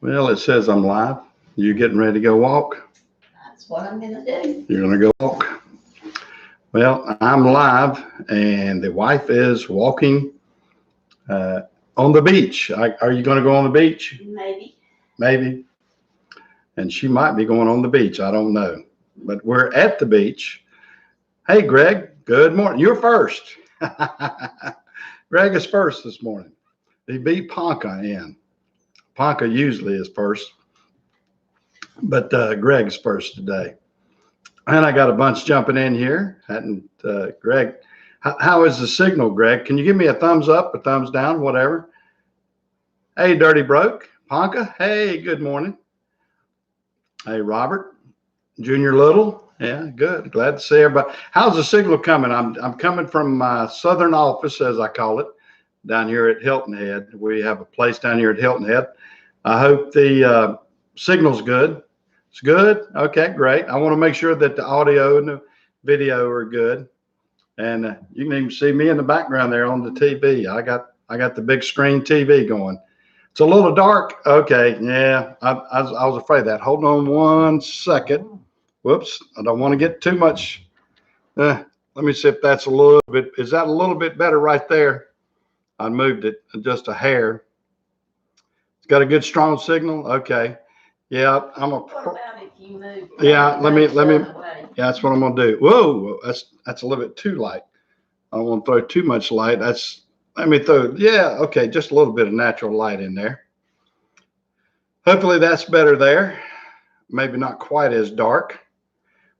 Well, it says I'm live. You getting ready to go walk? That's what I'm gonna do. You're going to go walk? Well, I'm live, and the wife is walking uh, on the beach. Are you going to go on the beach? Maybe. Maybe. And she might be going on the beach. I don't know. But we're at the beach. Hey, Greg. Good morning. You're first. Greg is first this morning. He beat Ponca in. Ponca usually is first, but Greg's first today. And I got a bunch jumping in here. Hadn't Greg? How is the signal, Greg? Can you give me a thumbs up, a thumbs down, whatever? Hey, Dirty Broke, Ponca. Hey, good morning. Hey, Robert, Junior Little. Yeah, good. Glad to see everybody. How's the signal coming? I'm coming from my southern office, as I call it, down here at Hilton Head. We have a place down here at Hilton Head. I hope the signal's good. It's good. Okay, great. I want to make sure that the audio and the video are good, and you can even see me in the background there on the TV. I got the big screen TV going. It's a little dark. Okay, yeah. I was afraid of that. Hold on 1 second. Whoops. I don't want to get too much. Let me see if that's a little bit. Is that a little bit better right there? I moved it just a hair. It's got a good strong signal. Okay. Yeah, What about if you move? Yeah, let me. Yeah, Yeah, that's what I'm gonna do. Whoa, that's a little bit too light. I don't want to throw too much light. Let me throw. Yeah, okay, just a little bit of natural light in there. Hopefully that's better there. Maybe not quite as dark.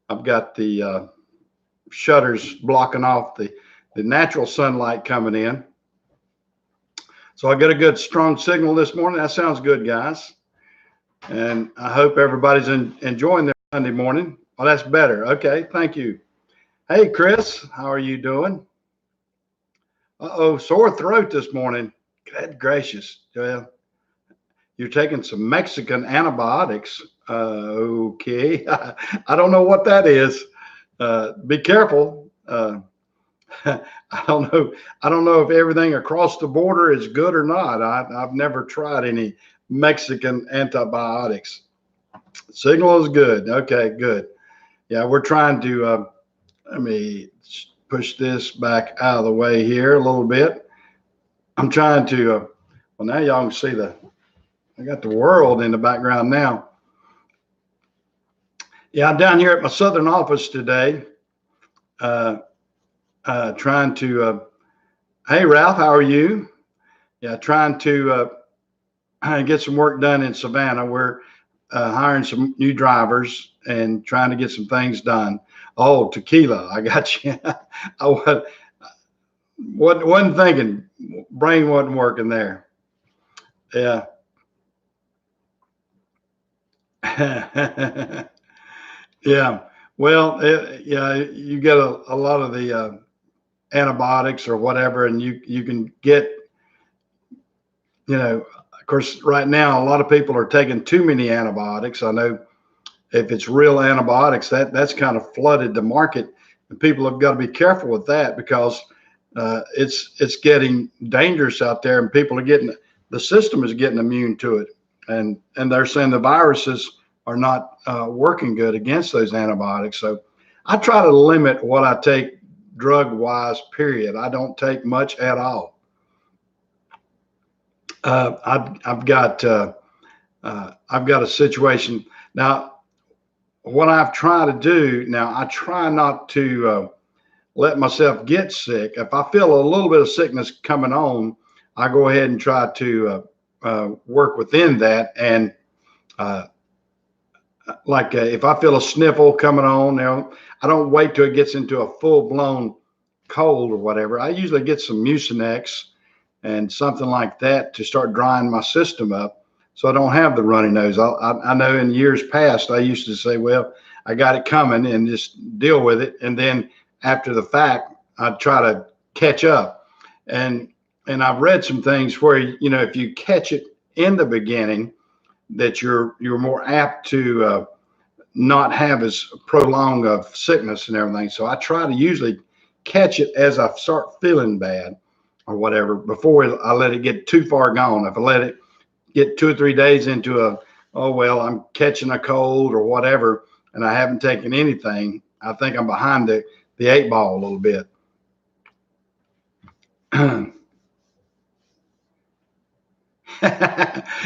I've got the shutters blocking off the natural sunlight coming in. So I got a good strong signal this morning. That sounds good, guys. And I hope everybody's enjoying their Sunday morning. Oh, that's better. Okay, thank you. Hey, Chris, how are you doing? Uh-oh, sore throat this morning. Good gracious. Well, you're taking some Mexican antibiotics. Okay. I don't know what that is. Be careful. I don't know. I don't know if everything across the border is good or not. I've never tried any Mexican antibiotics. Signal is good. Okay, good. Yeah, we're trying to, let me push this back out of the way here a little bit. I'm trying to, well, now y'all can see I got the world in the background now. Yeah, I'm down here at my southern office today, trying to, hey, Ralph, how are you? Yeah, trying to get some work done in Savannah. We're hiring some new drivers and trying to get some things done. Oh, tequila, I got you. I wasn't thinking, brain wasn't working there. Yeah. Yeah. Well, yeah, you get a lot of the antibiotics or whatever, and you can get, of course, right now, a lot of people are taking too many antibiotics. I know if it's real antibiotics, that's kind of flooded the market, and people have got to be careful with that because it's getting dangerous out there, and people are the system is getting immune to it, and they're saying the viruses are not working good against those antibiotics. So I try to limit what I take drug wise, period. I don't take much at all. I've got a situation now. What I've tried to do now, I try not to let myself get sick. If I feel a little bit of sickness coming on, I go ahead and try to work within that. And if I feel a sniffle coming on, I don't wait till it gets into a full blown cold or whatever. I usually get some Mucinex and something like that to start drying my system up, so I don't have the runny nose. I know in years past I used to say, well, I got it coming and just deal with it, and then after the fact I'd try to catch up. And I've read some things where if you catch it in the beginning, that you're more apt to not have as prolonged of sickness and everything. So I try to usually catch it as I start feeling bad or whatever before I let it get too far gone. If I let it get 2 or 3 days into oh, well, I'm catching a cold or whatever, and I haven't taken anything, I think I'm behind the 8 ball a little bit.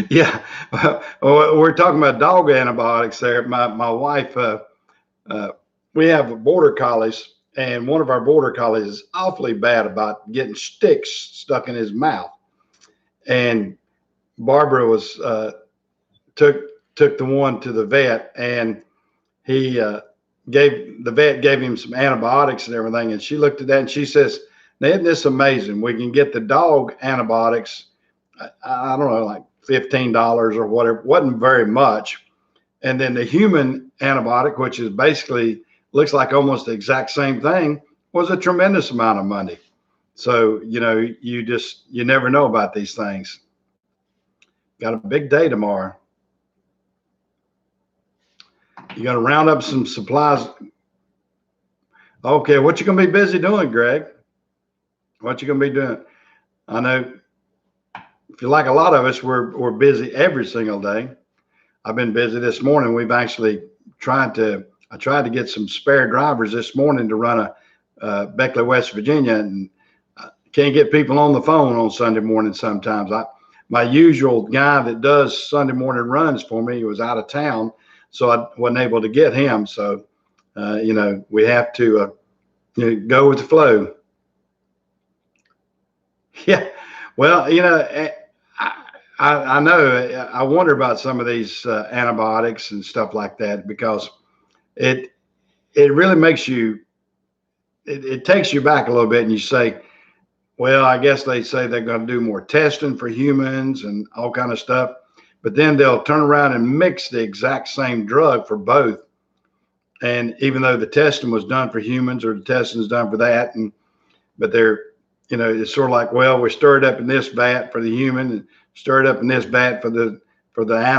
Yeah, we're talking about dog antibiotics there. My wife, we have border collies, and one of our border collies is awfully bad about getting sticks stuck in his mouth. And Barbara was took the one to the vet, and he the vet gave him some antibiotics and everything. And she looked at that and she says, "Now, isn't this amazing? We can get the dog antibiotics. I don't know, like $15 or whatever. It wasn't very much. And then the human antibiotic, which is basically looks like almost the exact same thing, was a tremendous amount of money." So, you know, you never know about these things. Got a big day tomorrow. You got to round up some supplies. Okay, what you gonna be busy doing, Greg? What you gonna be doing? I know if you're like a lot of us, we're busy every single day. I've been busy this morning. We've actually I tried to get some spare drivers this morning to run a Beckley, West Virginia, and can't get people on the phone on Sunday morning sometimes. My usual guy that does Sunday morning runs for me was out of town, so I wasn't able to get him. So, you know, we have to go with the flow. Yeah. Well, you know, I know I wonder about some of these antibiotics and stuff like that, because it really makes you, it takes you back a little bit, and you say, well, I guess they say they're going to do more testing for humans and all kind of stuff, but then they'll turn around and mix the exact same drug for both. And even though the testing was done for humans, or the testing is done for that, but they're, you know, it's sort of like, well, we stirred up in this vat for the human and stirred up in this vat for the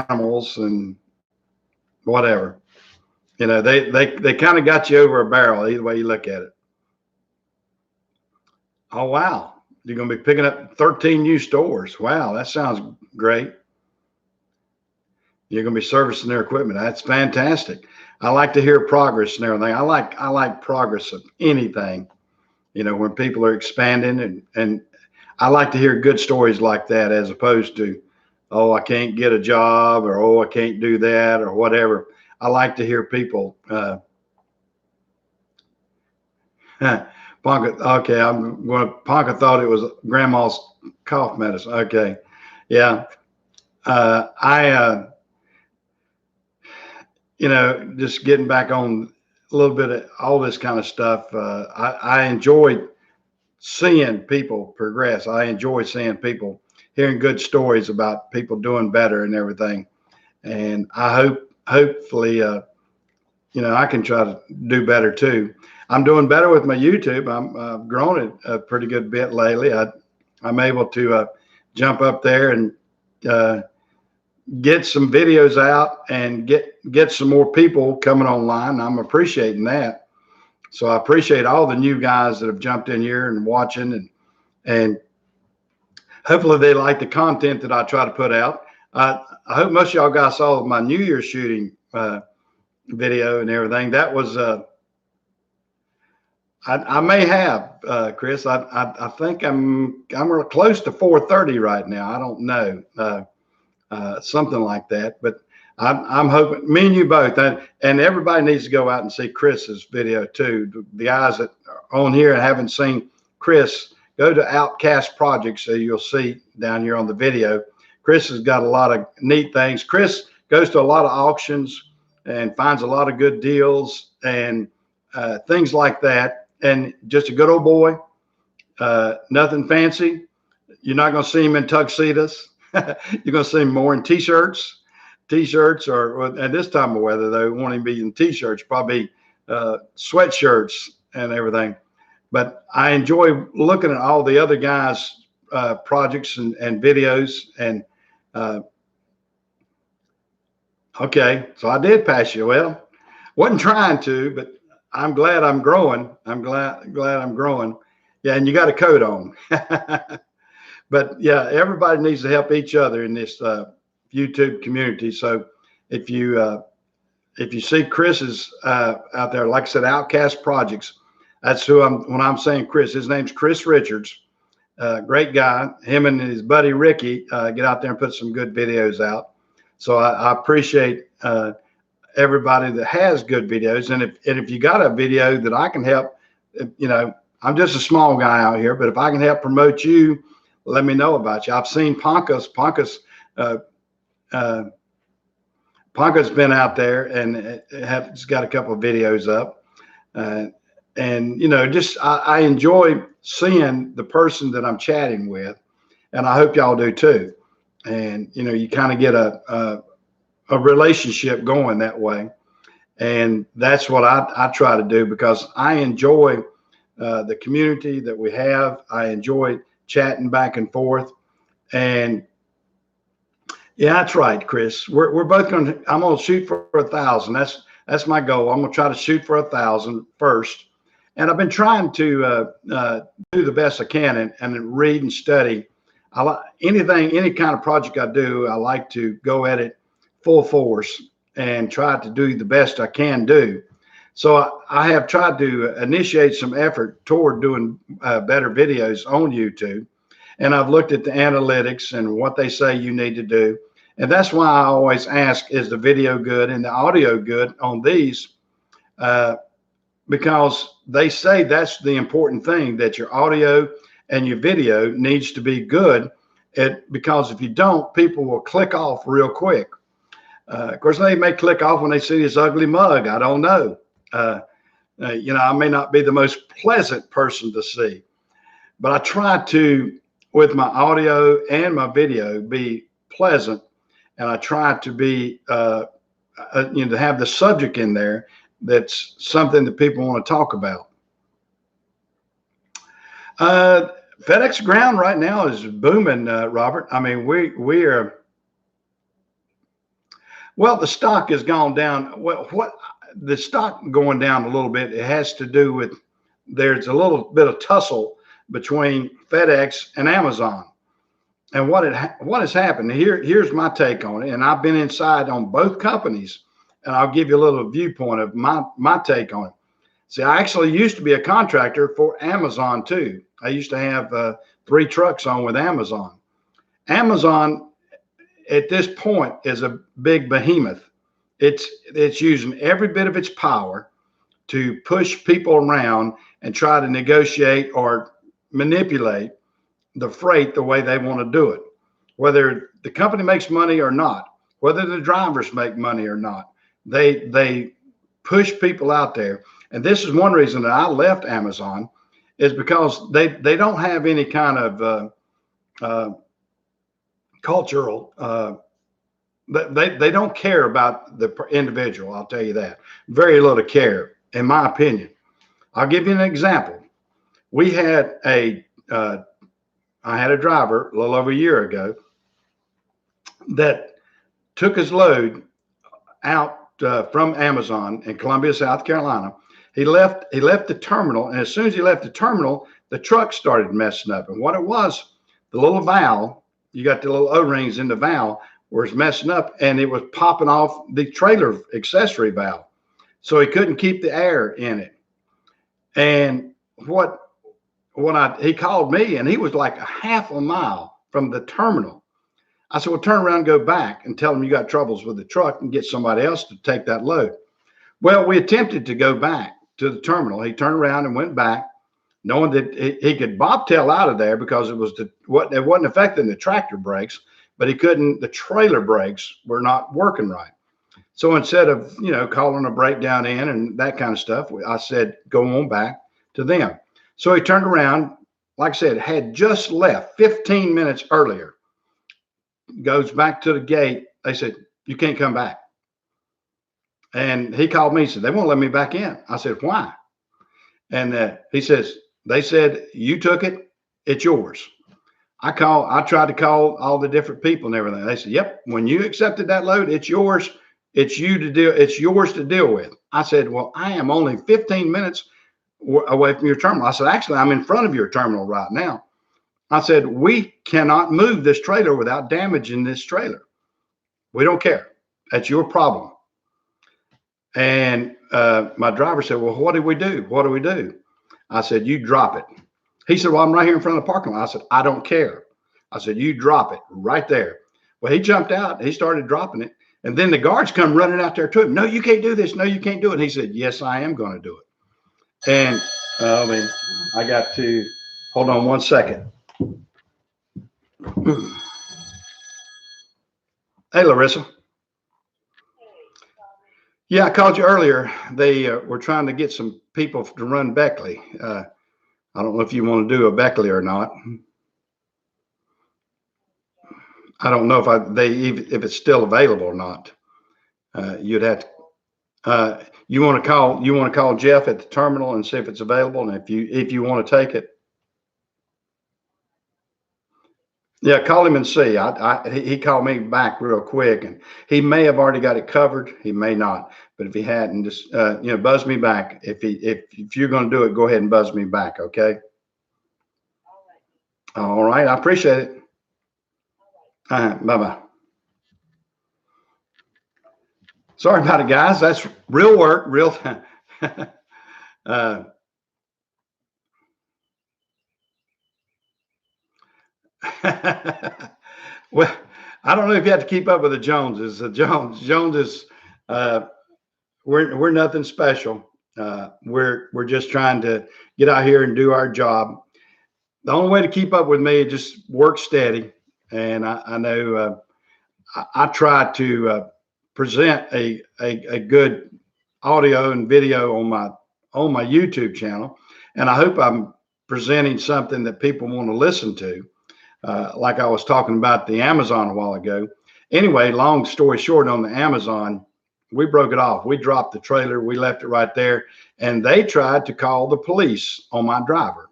animals and whatever. You know, they kind of got you over a barrel either way you look at it. Oh, wow. You're going to be picking up 13 new stores. Wow, that sounds great. You're going to be servicing their equipment. That's fantastic. I like to hear progress and everything. I like progress of anything, you know, when people are expanding, and I like to hear good stories like that, as opposed to, oh, I can't get a job, or, oh, I can't do that, or whatever. I like to hear people, Ponca, okay, Ponca thought it was grandma's cough medicine. Okay. Yeah. You know, just getting back on a little bit of all this kind of stuff. I enjoy seeing people progress. I enjoy seeing people, hearing good stories about people doing better and everything. And I hopefully, you know, I can try to do better too. I'm doing better with my YouTube. I've grown it a pretty good bit lately. I'm able to jump up there and get some videos out and get some more people coming online. I'm appreciating that. So I appreciate all the new guys that have jumped in here and watching, and hopefully they like the content that I try to put out. I hope most of y'all guys saw my New Year's shooting video and everything. That was I may have Chris. I think I'm close to 430 right now. I don't know, something like that. But I'm hoping, me and you both, and everybody needs to go out and see Chris's video too. The guys that are on here and haven't seen Chris, go to Outcast Projects, so you'll see down here on the video. Chris has got a lot of neat things. Chris goes to a lot of auctions and finds a lot of good deals and things like that. And just a good old boy, nothing fancy. You're not going to see him in tuxedos. You're going to see him more in t-shirts. T-shirts, or at this time of weather, they won't even be in t-shirts, probably sweatshirts and everything. But I enjoy looking at all the other guys' projects and videos. And okay, so I did pass you. Well, wasn't trying to, but I'm glad I'm growing. I'm glad I'm growing. Yeah, and you got a coat on. but yeah, everybody needs to help each other in this YouTube community. So if you see Chris's out there, like I said, Outcast Projects, that's who when I'm saying Chris, his name's Chris Richards. Great guy. Him and his buddy Ricky get out there and put some good videos out. So I appreciate everybody that has good videos. And if you got a video that I can help, I'm just a small guy out here, but if I can help promote you, let me know about you. I've seen Ponka's been out there and has got a couple of videos up. And just I enjoy seeing the person that I'm chatting with, and I hope y'all do too. And you kind of get a relationship going that way, and that's what I try to do, because I enjoy the community that we have. I enjoy chatting back and forth, and yeah, that's right, Chris. We're both I'm gonna shoot for 1,000. That's my goal. I'm gonna try to shoot for 1,000 first. And I've been trying to do the best I can and read and study. I like any kind of project I do, I like to go at it full force and try to do the best I can do. So I have tried to initiate some effort toward doing better videos on YouTube. And I've looked at the analytics and what they say you need to do. And that's why I always ask, is the video good and the audio good on these? Because they say that's the important thing, that your audio and your video needs to be good. Because if you don't, people will click off real quick. Of course, they may click off when they see this ugly mug. I don't know. I may not be the most pleasant person to see, but I try to, with my audio and my video, be pleasant. And I try to be, to have the subject in there that's something that people want to talk about. FedEx Ground right now is booming, Robert. I mean, we are. Well, the stock has gone down. Well, the stock going down a little bit, it has to do with there's a little bit of tussle between FedEx and Amazon. And what has happened, here's my take on it. And I've been inside on both companies, and I'll give you a little viewpoint of my take on it. See, I actually used to be a contractor for Amazon too. I used to have 3 trucks on with Amazon. Amazon at this point is a big behemoth. It's using every bit of its power to push people around and try to negotiate or manipulate the freight the way they want to do it, whether the company makes money or not, whether the drivers make money or not. They push people out there. And this is one reason that I left Amazon, is because they don't have any kind of cultural, they don't care about the individual. I'll tell you that. Very little care, in my opinion. I'll give you an example. We had I had a driver a little over a year ago that took his load out from Amazon in Columbia, South Carolina. He left the terminal, and as soon as he left the terminal, the truck started messing up. And what it was, the little valve, you got the little O-rings in the valve, was messing up, and it was popping off the trailer accessory valve. So he couldn't keep the air in it. And he called me, and he was like a half a mile from the terminal. I said, well, turn around and go back and tell him you got troubles with the truck and get somebody else to take that load. Well, we attempted to go back to the terminal. He turned around and went back, knowing that he could bobtail out of there because it wasn't affecting the tractor brakes, but he couldn't, the trailer brakes were not working right. So instead of, calling a breakdown in and that kind of stuff, I said, go on back to them. So he turned around, like I said, had just left 15 minutes earlier, goes back to the gate. They said, you can't come back. And he called me and said, they won't let me back in. I said, why? And he says, they said, you took it, it's yours. I tried to call all the different people and everything. They said, yep, when you accepted that load, it's yours. It's yours to deal with. I said, well, I am only 15 minutes away from your terminal. I said, actually, I'm in front of your terminal right now. I said, we cannot move this trailer without damaging this trailer. We don't care. That's your problem. And my driver said, well, what do we do? What do we do? I said, you drop it. He said, well, I'm right here in front of the parking lot. I said, I don't care. I said, you drop it right there. Well, he jumped out. He started dropping it. And then the guards come running out there to him. No, you can't do this. No, you can't do it. And he said, yes, I am going to do it. And I got to, hold on one second. Hey, Larissa. Yeah, I called you earlier. They were trying to get some people to run Beckley. I don't know if you want to do a Beckley or not. I don't know if it's still available or not. You'd have to. You want to call Jeff at the terminal and see if it's available, and if you want to take it. Yeah, call him and see. He called me back real quick, and he may have already got it covered. He may not, but if he hadn't, just buzz me back. If you're going to do it, go ahead and buzz me back. Okay. All right. I appreciate it. Bye bye. Sorry about it, guys. That's real work, real time. Well, I don't know if you have to keep up with the Joneses. The Joneses, we're nothing special. We're just trying to get out here and do our job. The only way to keep up with me is just work steady. And I know I try to present a good audio and video on my YouTube channel, and I hope I'm presenting something that people want to listen to. Like I was talking about the Amazon a while ago. Anyway, long story short, on the Amazon, we broke it off. We dropped the trailer. We left it right there. And they tried to call the police on my driver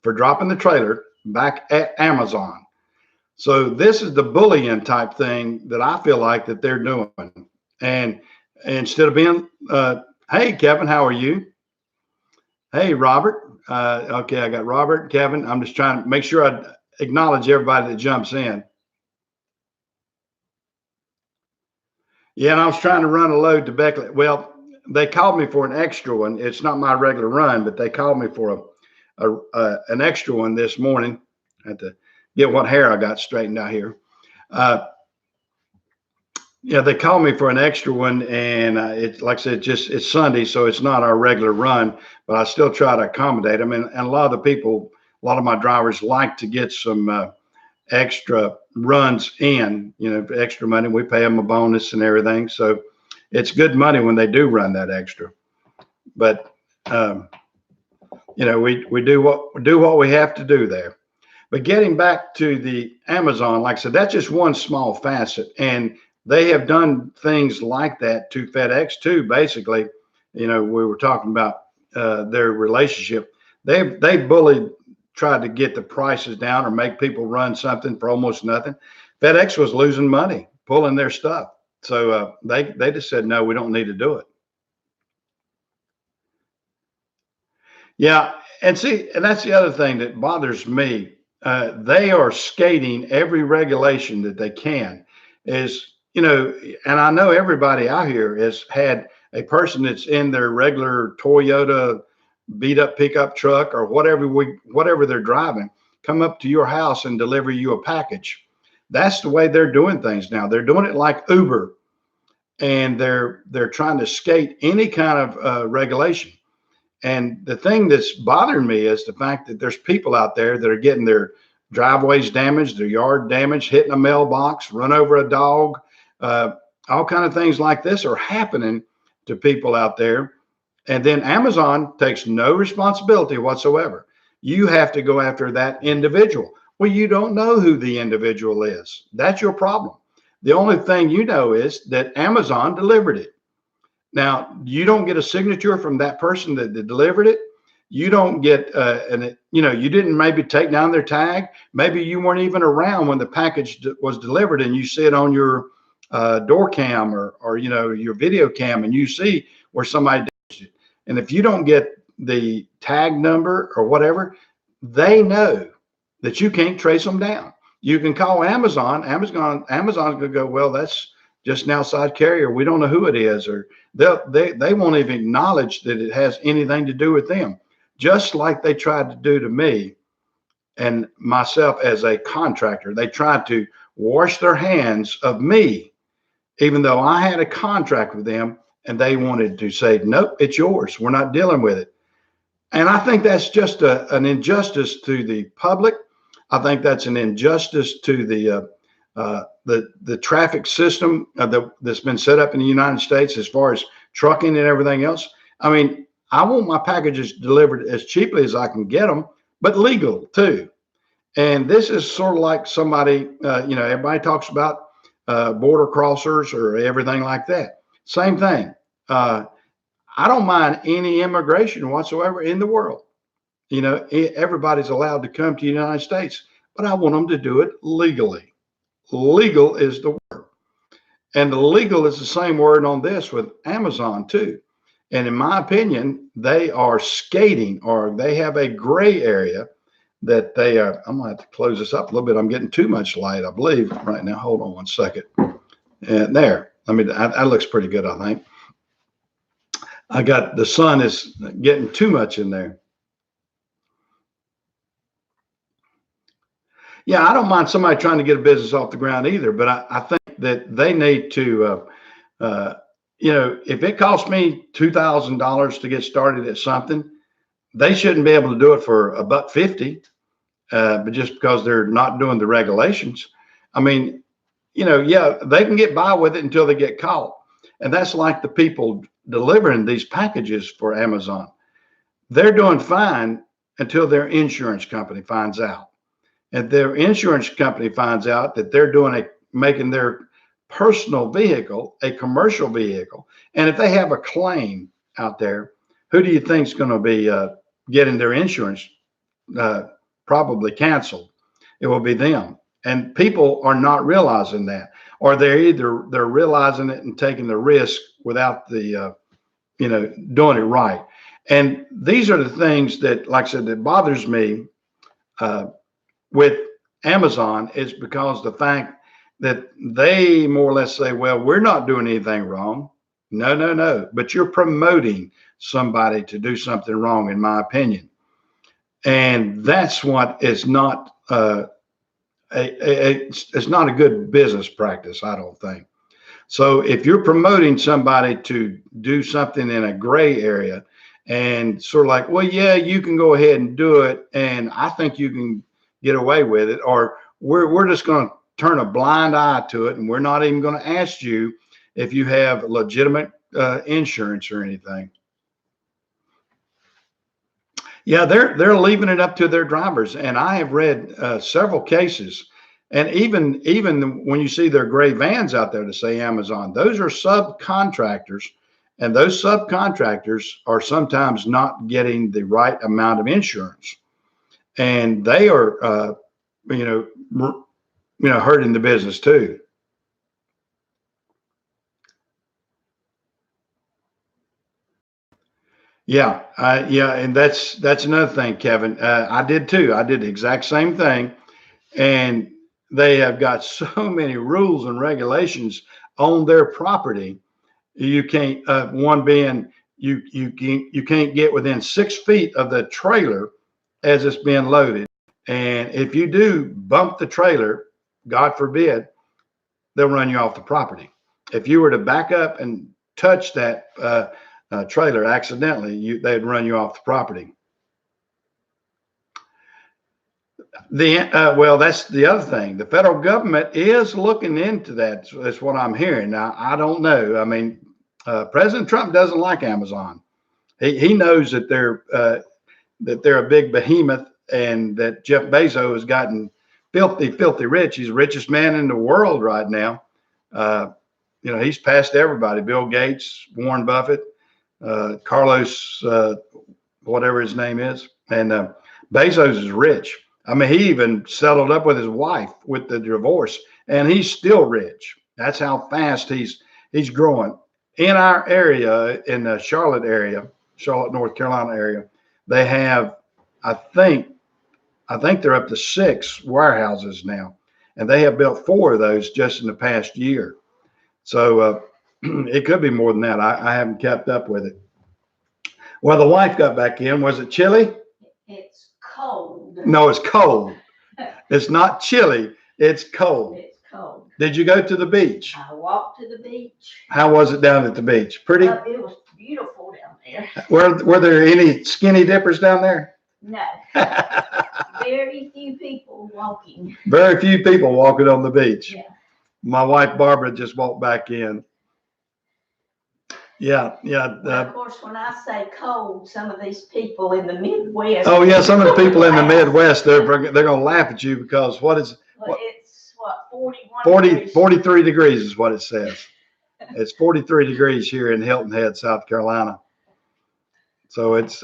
for dropping the trailer back at Amazon. So this is the bullying type thing that I feel like that they're doing. And instead of being, hey, Kevin, how are you? Hey, Robert. Okay, I got Robert, Kevin. I'm just trying to make sure I acknowledge everybody that jumps in. Yeah, and I was trying to run a load to Beckley. Well, they called me for an extra one. It's not my regular run, but they called me for an extra one this morning. I had to get what hair I got straightened out here. Yeah, they called me for an extra one, and it's like I said, it's Sunday, so it's not our regular run, but I still try to accommodate them. And a lot of the people, a lot of my drivers like to get some extra runs in, for extra money. We pay them a bonus and everything. So it's good money when they do run that extra. But, we do what we have to do there. But getting back to the Amazon, like I said, that's just one small facet. And they have done things like that to FedEx too. Basically, we were talking about their relationship. They bullied, tried to get the prices down or make people run something for almost nothing. FedEx was losing money pulling their stuff. So they just said, no, we don't need to do it. Yeah. And that's the other thing that bothers me. They are skating every regulation that they can is, and I know everybody out here has had a person that's in their regular Toyota beat up pickup truck or whatever they're driving, come up to your house and deliver you a package. That's the way they're doing things now. They're doing it like Uber, and they're trying to skate any kind of regulation. And the thing that's bothering me is the fact that there's people out there that are getting their driveways damaged, their yard damaged, hitting a mailbox, run over a dog. All kind of things like this are happening to people out there. And then Amazon takes no responsibility whatsoever. You have to go after that individual. Well, you don't know who the individual is. That's your problem. The only thing you know is that Amazon delivered it. Now, you don't get a signature from that person that delivered it. You don't get, you didn't maybe take down their tag. Maybe you weren't even around when the package was delivered, and you see it on your door cam or your video cam, and you see where somebody damaged it. And if you don't get the tag number or whatever, they know that you can't trace them down. You can call Amazon. Amazon's going to go, well, that's just an outside carrier. We don't know who it is, or they won't even acknowledge that it has anything to do with them. Just like they tried to do to me and myself as a contractor. They tried to wash their hands of me, even though I had a contract with them, and they wanted to say, nope, it's yours. We're not dealing with it. And I think that's just an injustice to the public. I think that's an injustice to the traffic system that's been set up in the United States as far as trucking and everything else. I mean, I want my packages delivered as cheaply as I can get them, but legal too. And this is sort of like somebody, everybody talks about border crossers or everything like that. Same thing. I don't mind any immigration whatsoever in the world. Everybody's allowed to come to the United States, but I want them to do it legally. Legal is the word. And the legal is the same word on this with Amazon too. And in my opinion, they are skating, or they have a gray area that they are. I'm gonna have to close this up a little bit. I'm getting too much light, I believe, right now. Hold on one second. And there, that looks pretty good, I think. The sun is getting too much in there. Yeah, I don't mind somebody trying to get a business off the ground either, but I think that they need to, if it costs me $2,000 to get started at something, they shouldn't be able to do it for $1.50, but just because they're not doing the regulations. I mean, they can get by with it until they get caught. And that's like the people delivering these packages for Amazon. They're doing fine until their insurance company finds out. And their insurance company finds out that they're making their personal vehicle a commercial vehicle. And if they have a claim out there, who do you think is going to be getting their insurance probably canceled? It will be them. And people are not realizing that, or they're realizing it and taking the risk without the doing it right. And these are the things that, like I said, that bothers me with Amazon, is because the fact that they more or less say, well, we're not doing anything wrong. No. But you're promoting somebody to do something wrong, in my opinion. And that's what is not it's not a good business practice, I don't think. So if you're promoting somebody to do something in a gray area and sort of like, well, yeah, you can go ahead and do it, and I think you can get away with it, or we're just going to turn a blind eye to it, and we're not even going to ask you if you have legitimate insurance or anything. Yeah, they're leaving it up to their drivers, and I have read several cases, and even when you see their gray vans out there to say Amazon, those are subcontractors, and those subcontractors are sometimes not getting the right amount of insurance, and they are hurting the business too. Yeah, and that's another thing, Kevin. I did too. I did the exact same thing, and they have got so many rules and regulations on their property. You can't. One being you can't get within 6 feet of the trailer as it's being loaded, and if you do bump the trailer, God forbid, they'll run you off the property. If you were to back up and touch that trailer accidentally, they'd run you off the property. Well, that's the other thing. The federal government is looking into that. That's what I'm hearing. Now, I don't know. I mean, President Trump doesn't like Amazon. He knows that they're a big behemoth, and that Jeff Bezos has gotten filthy rich. He's the richest man in the world right now. He's passed everybody: Bill Gates, Warren Buffett, Carlos, whatever his name is, and Bezos is rich. I mean, he even settled up with his wife with the divorce, and he's still rich. That's how fast he's growing. In our area, in the Charlotte, North Carolina area, they have, I think, I think they're up to 6 warehouses now, and they have built 4 of those just in the past year. So it could be more than that. I haven't kept up with it. Well, the wife got back in. Was it chilly? It's cold. No, it's cold. It's not chilly. It's cold. It's cold. Did you go to the beach? I walked to the beach. How was it down at the beach? Pretty? It was beautiful down there. Were there any skinny dippers down there? No. Very few people walking. Very few people walking on the beach. Yeah. My wife Barbara just walked back in. Yeah. Well, of course, when I say cold, some of these people in the Midwest. Oh yeah, some of the people in the Midwest, they're going to laugh at you because It's what, 41 43 degrees is what it says. It's 43 degrees here in Hilton Head, South Carolina. So it's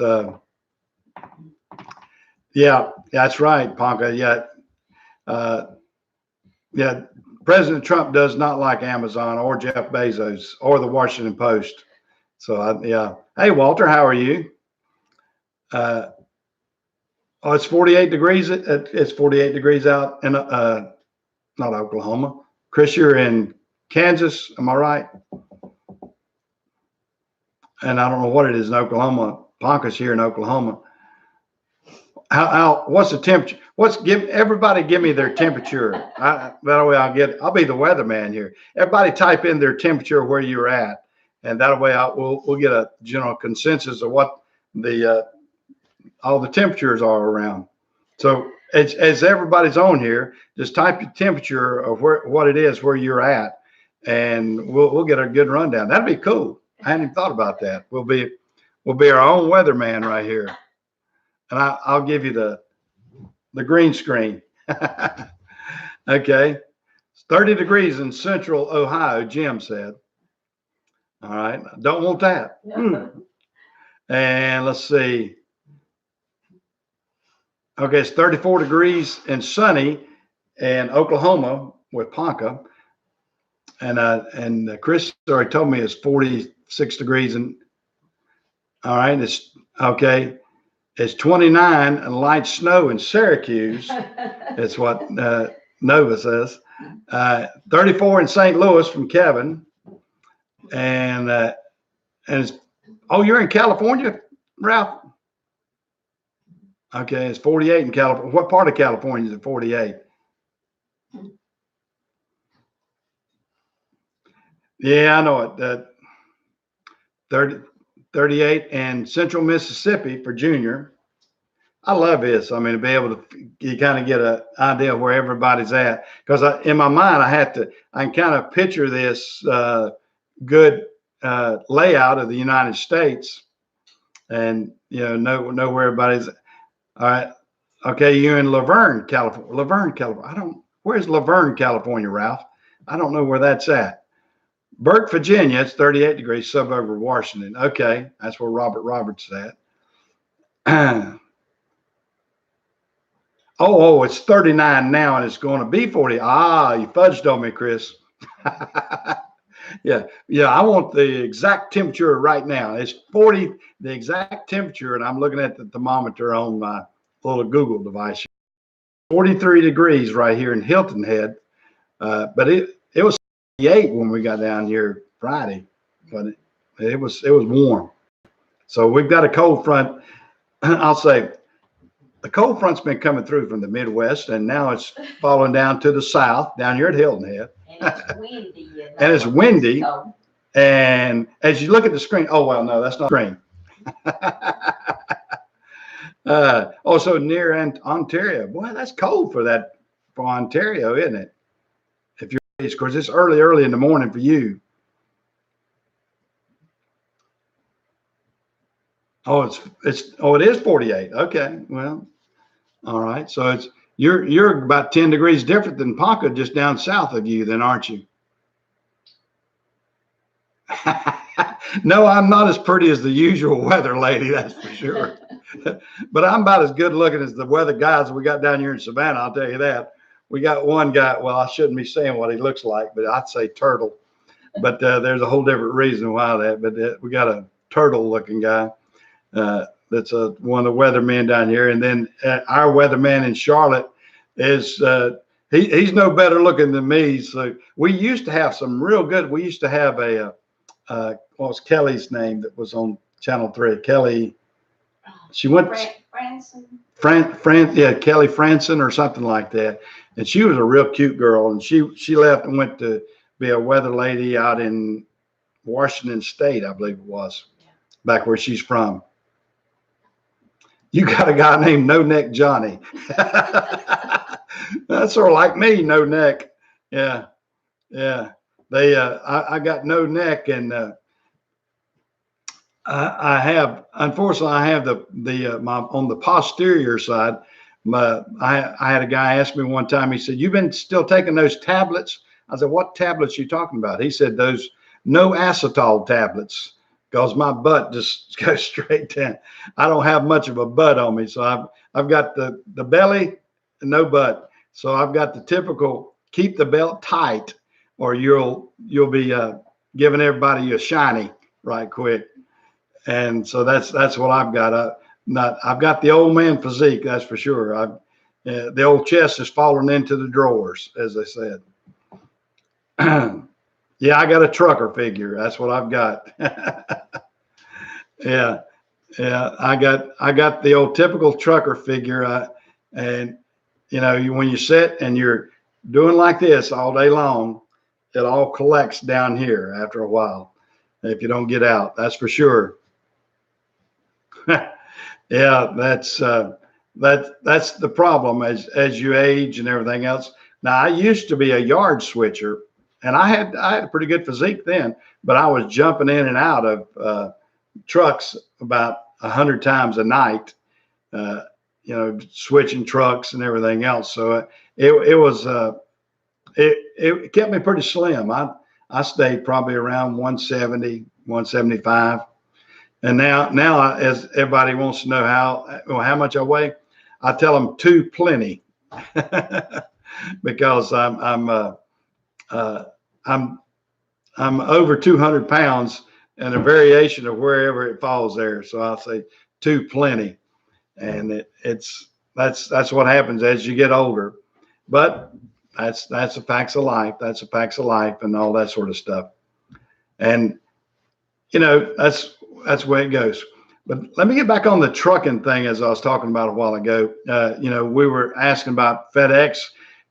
yeah, that's right, Ponca. Yeah, President Trump does not like Amazon or Jeff Bezos or the Washington Post. So yeah. Hey, Walter, how are you? Oh, it's 48 degrees. It's 48 degrees out in not Oklahoma. Chris, you're in Kansas. Am I right? And I don't know what it is in Oklahoma. Ponca's here in Oklahoma. What's the temperature? Give me their temperature. That way I'll be the weatherman here. Everybody type in their temperature where you're at, and that way we'll get a general consensus of what all the temperatures are around. So as everybody's on here, just type your temperature of what it is where you're at, and we'll get a good rundown. That'd be cool. I hadn't even thought about that. We'll be our own weatherman right here. And I'll give you the green screen. Okay. It's 30 degrees in central Ohio, Jim said. All right. Don't want that. And let's see. Okay. It's 34 degrees and sunny in Oklahoma with Ponca. And Chris already told me it's 46 degrees. And all right. It's okay. It's 29 and light snow in Syracuse. It's what Nova says. 34 in St. Louis from Kevin. And it's, oh, you're in California, Ralph? Okay, it's 48 in California. What part of California is it 48? Yeah, I know it. 38 and Central Mississippi for Junior. I love this. I mean, to be able to, you kind of get an idea of where everybody's at. Because in my mind, I can kind of picture this good layout of the United States, and know where everybody's. All right. Okay, you're in Laverne, California. Where's Laverne, California, Ralph? I don't know where that's at. Burke, Virginia, it's 38 degrees, suburb of Washington. Okay, that's where Robert Roberts is at. Oh, it's 39 now, and it's going to be 40. Ah, you fudged on me, Chris. Yeah, I want the exact temperature right now. It's 40, the exact temperature, and I'm looking at the thermometer on my little Google device. 43 degrees right here in Hilton Head, but it was 48 when we got down here Friday, but it was warm. So we've got a cold front. I'll say the cold front's been coming through from the Midwest, and now it's falling down to the south, down here at Hilton Head. And it's windy. And it's windy. And as you look at the screen, oh, well, no, that's not the screen. Also near Ontario. Boy, that's cold for Ontario, isn't it? If you're, of course, it's early in the morning for you. Oh, it is 48. Okay, well, all right. So you're about 10 degrees different than Ponca, just down south of you, then, aren't you? No, I'm not as pretty as the usual weather lady, that's for sure. But I'm about as good looking as the weather guys we got down here in Savannah, I'll tell you that. We got one guy, well, I shouldn't be saying what he looks like, but I'd say turtle. But there's a whole different reason why that. But we got a turtle looking guy. that's one of the weathermen down here. And then our weatherman in Charlotte is he's no better looking than me. So we used to have some real good. We used to have what was Kelly's name that was on Channel 3? Kelly. She went. Yeah, Kelly Franson or something like that. And she was a real cute girl. And she left and went to be a weather lady out in Washington State, I believe it was, back where she's from. You got a guy named No Neck Johnny. That's sort of like me, No Neck. Yeah, yeah. I got no neck, and unfortunately, I have my on the posterior side. I had a guy ask me one time. He said, "You've been still taking those tablets?" I said, "What tablets are you talking about?" He said, "Those no acetol tablets." Because my butt just goes straight down. I don't have much of a butt on me, so I've got the belly and no butt. So I've got the typical keep the belt tight, or you'll be giving everybody a shiny right quick. And so that's what I've got. I've got the old man physique, that's for sure. The old chest is falling into the drawers, as they said. Yeah, I got a trucker figure. That's what I've got. Yeah, I got the old typical trucker figure. And when you sit and you're doing like this all day long, it all collects down here after a while. If you don't get out, that's for sure. Yeah, that's the problem as you age and everything else. Now, I used to be a yard switcher. And I had a pretty good physique then, but I was jumping in and out of trucks about 100 times a night, switching trucks and everything else. So it kept me pretty slim. I stayed probably around 170, 175. And now as everybody wants to know how much I weigh, I tell them too plenty because I'm over 200 pounds and a variation of wherever it falls there. So I'll say too plenty. And that's what happens as you get older, but that's the facts of life. That's the facts of life and all that sort of stuff. And, that's the way it goes. But let me get back on the trucking thing, as I was talking about a while ago. We were asking about FedEx.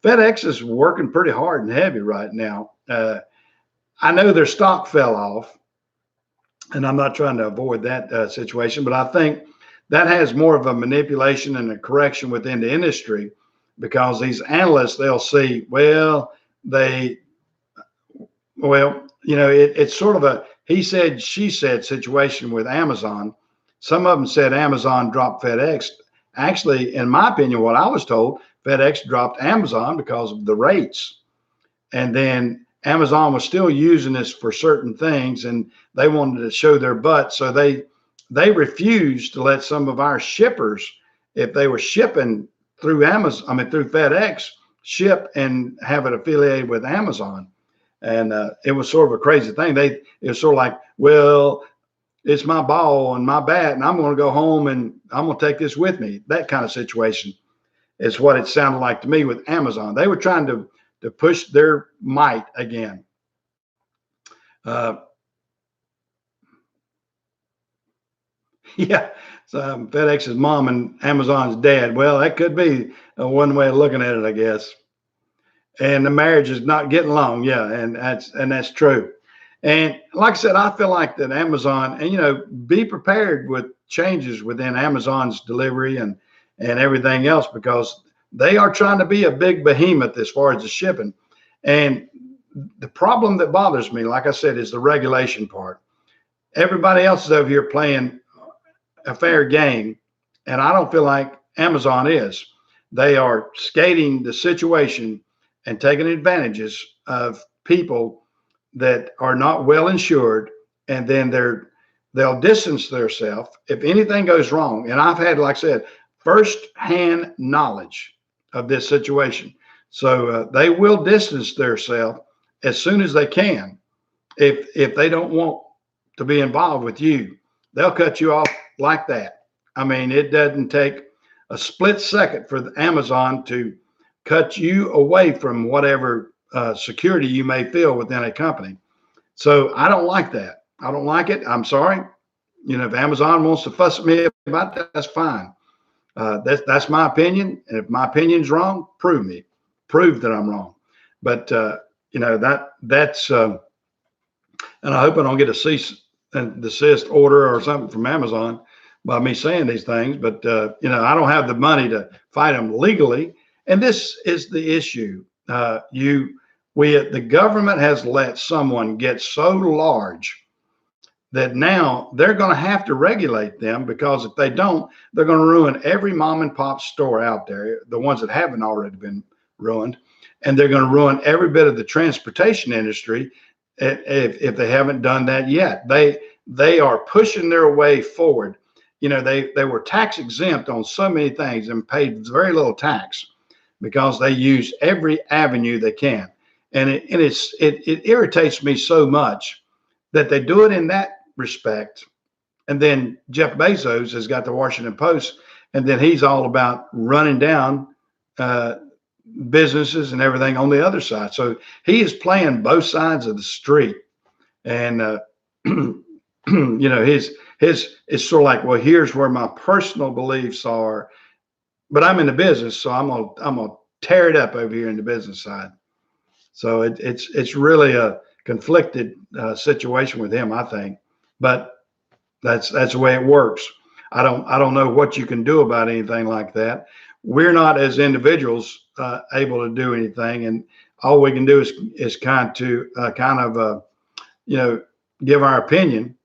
FedEx is working pretty hard and heavy right now. I know their stock fell off, and I'm not trying to avoid that situation, but I think that has more of a manipulation and a correction within the industry, because these analysts, they'll see, it's sort of a he said, she said situation with Amazon. Some of them said Amazon dropped FedEx. Actually, in my opinion, what I was told, FedEx dropped Amazon because of the rates. And then Amazon was still using this for certain things, and they wanted to show their butt. So they refused to let some of our shippers, if they were shipping through through FedEx, ship and have it affiliated with Amazon. And it was sort of a crazy thing. It was sort of like, well, it's my ball and my bat, and I'm going to go home and I'm going to take this with me. That kind of situation is what it sounded like to me with Amazon. They were trying to push their might again. Yeah, so FedEx's mom and Amazon's dad. Well, that could be one way of looking at it, I guess. And the marriage is not getting along. Yeah, and that's true. And like I said, I feel like that Amazon, and be prepared with changes within Amazon's delivery and everything else, because they are trying to be a big behemoth as far as the shipping. And the problem that bothers me, like I said, is the regulation part. Everybody else is over here playing a fair game, and I don't feel like Amazon is. They are skating the situation and taking advantages of people that are not well insured, and then they'll distance themselves if anything goes wrong. And I've had, like I said, first-hand knowledge of this situation. So they will distance themselves as soon as they can. If they don't want to be involved with you, they'll cut you off like that, I mean, it doesn't take a split second for Amazon to cut you away from whatever security you may feel within a company. So I don't like that. I don't like it. I'm sorry. You know, if Amazon wants to fuss at me about that, that's fine. That's my opinion. And if my opinion's wrong, prove that I'm wrong. But you know, that's and I hope I don't get a cease and desist order or something from Amazon by me saying these things. But you know, I don't have the money to fight them legally, and this is the issue. The government has let someone get so large that now they're going to have to regulate them, because if they don't, they're going to ruin every mom and pop store out there, the ones that haven't already been ruined, and they're going to ruin every bit of the transportation industry if they haven't done that yet. They are pushing their way forward. You know, they were tax exempt on so many things and paid very little tax because they use every avenue they can. And it irritates me so much that they do it in that respect. And then Jeff Bezos has got the Washington Post, and then he's all about running down businesses and everything on the other side. So he is playing both sides of the street. And you know, his it's sort of like, well, here's where my personal beliefs are, but I'm in the business, so I'm gonna tear it up over here in the business side. So it's really a conflicted situation with him, I think. But that's the way it works. I don't know what you can do about anything like that. We're not, as individuals, able to do anything, and all we can do is kind of you know, give our opinion.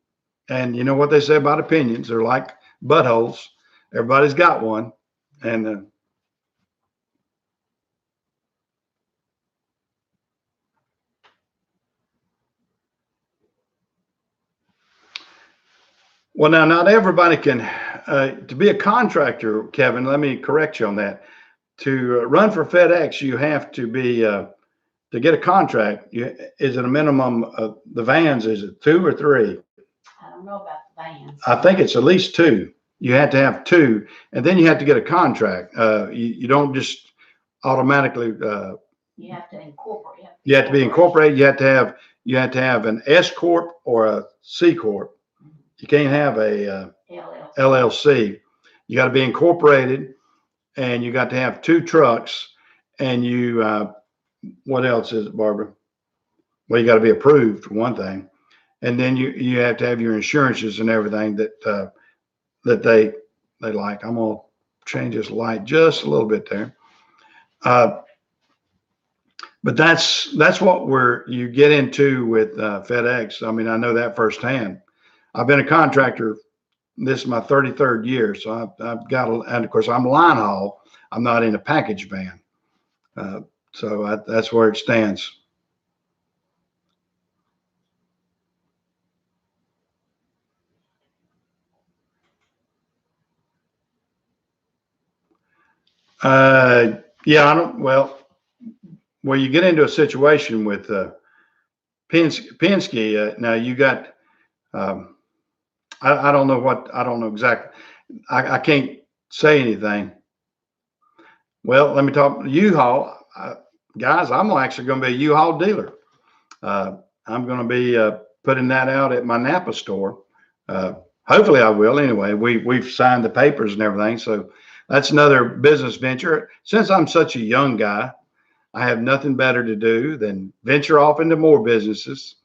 And you know what they say about opinions? They're like buttholes. Everybody's got one, and well, now not everybody can. To be a contractor, Kevin, let me correct you on that. To run for FedEx, you have to be to get a contract. Is it a minimum of the vans? Is it 2 or 3? I don't know about the vans. I think it's at least 2. You have to have 2, and then you have to get a contract. You don't just automatically. You have to incorporate. You have to be incorporated. You have to have an S corp or a C corp. You can't have a LLC. You got to be incorporated, and you got to have 2 trucks. And you, what else is it, Barbara? Well, you got to be approved for one thing, and then you have to have your insurances and everything that they like. I'm gonna change this light just a little bit there. But that's what you get into with FedEx. I mean, I know that firsthand. I've been a contractor. This is my 33rd year, so I've got, and of course I'm line haul. I'm not in a package van, so that's where it stands. Yeah, I don't. Well, you get into a situation with Penske. Now you got. I don't know what. I don't know exactly. I can't say anything. Well, let me talk U-Haul. Guys, I'm actually going to be a U-Haul dealer. I'm going to be putting that out at my Napa store. Hopefully I will anyway. We've signed the papers and everything. So that's another business venture. Since I'm such a young guy, I have nothing better to do than venture off into more businesses.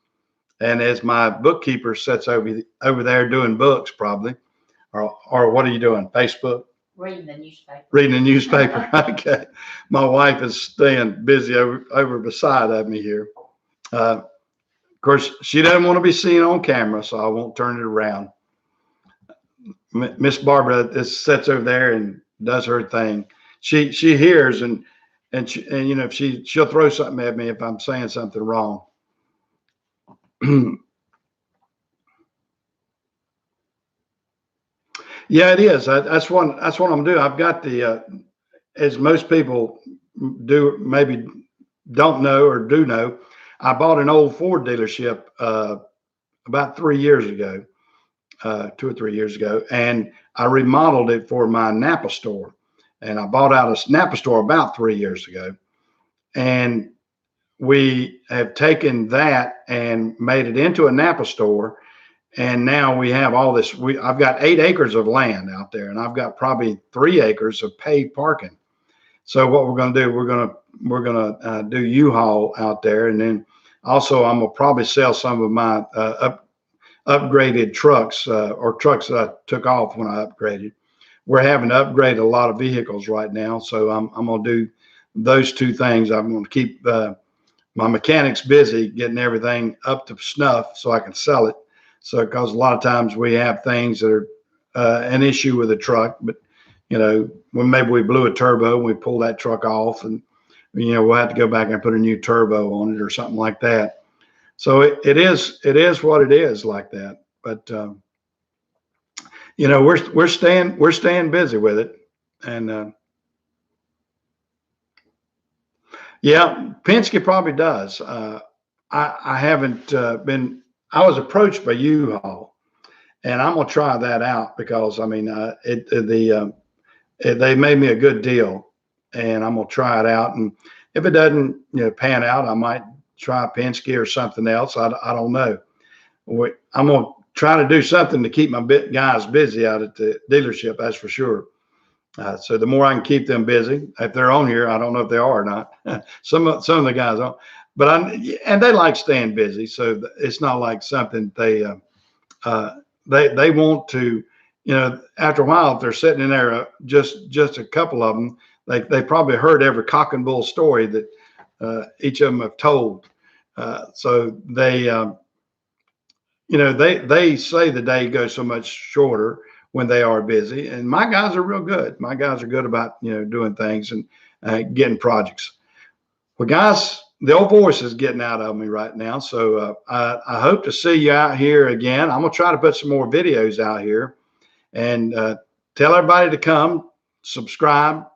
And as my bookkeeper sits over there doing books, probably, or what are you doing? Facebook? Reading the newspaper. Reading the newspaper. Okay. My wife is staying busy over beside of me here. Of course, she doesn't want to be seen on camera, so I won't turn it around. Miss Barbara just sits over there and does her thing. She hears and you know, she'll throw something at me if I'm saying something wrong. Yeah, it is. That's what I'm doing. I've got the as most people do, maybe don't know or do know, I bought an old Ford dealership about 3 years ago. 2 or 3 years ago, and I remodeled it for my Napa store. And I bought out a Napa store about 3 years ago, and we have taken that and made it into a Napa store. And now we have all this. I've got 8 acres of land out there, and I've got probably 3 acres of paved parking. So what we're going to do, we're gonna do U-Haul out there, and then also I'm gonna probably sell some of my upgraded trucks or trucks that I took off when I upgraded. We're having to upgrade a lot of vehicles right now, so I'm gonna do those 2 things. I'm gonna keep my mechanics busy getting everything up to snuff so I can sell it. So because a lot of times we have things that are an issue with the truck, but when maybe we blew a turbo and we pull that truck off, and we'll have to go back and put a new turbo on it or something like that. So it is what it is like that. But we're staying busy with it, and yeah, Penske probably does. I haven't been. I was approached by U-Haul, and I'm gonna try that out because I mean, they made me a good deal, and I'm gonna try it out. And if it doesn't, pan out, I might try Penske or something else. I don't know. I'm gonna try to do something to keep my guys busy out at the dealership. That's for sure. So the more I can keep them busy, if they're on here, I don't know if they are or not. Some of the guys aren't, but and they like staying busy. So it's not like something they want to. After a while, if they're sitting in there, just a couple of them, they probably heard every cock and bull story that each of them have told. So they say the day goes so much shorter when they are busy. And my guys are real good. My guys are good about doing things and getting projects. Well, guys, the old voice is getting out of me right now. So I hope to see you out here again. I'm gonna try to put some more videos out here. And tell everybody to come, subscribe,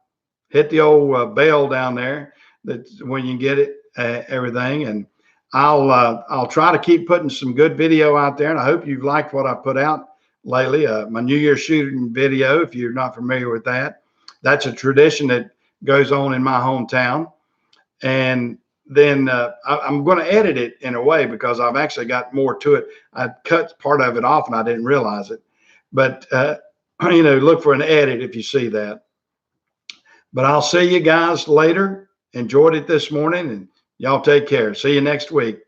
hit the old bell down there that when you get it, everything. And I'll try to keep putting some good video out there. And I hope you've liked what I put out lately. My New Year's shooting video, if you're not familiar with that, that's a tradition that goes on in my hometown. And then I'm going to edit it in a way because I've actually got more to it. I cut part of it off and I didn't realize it. But, look for an edit if you see that. But I'll see you guys later. Enjoyed it this morning, and y'all take care. See you next week.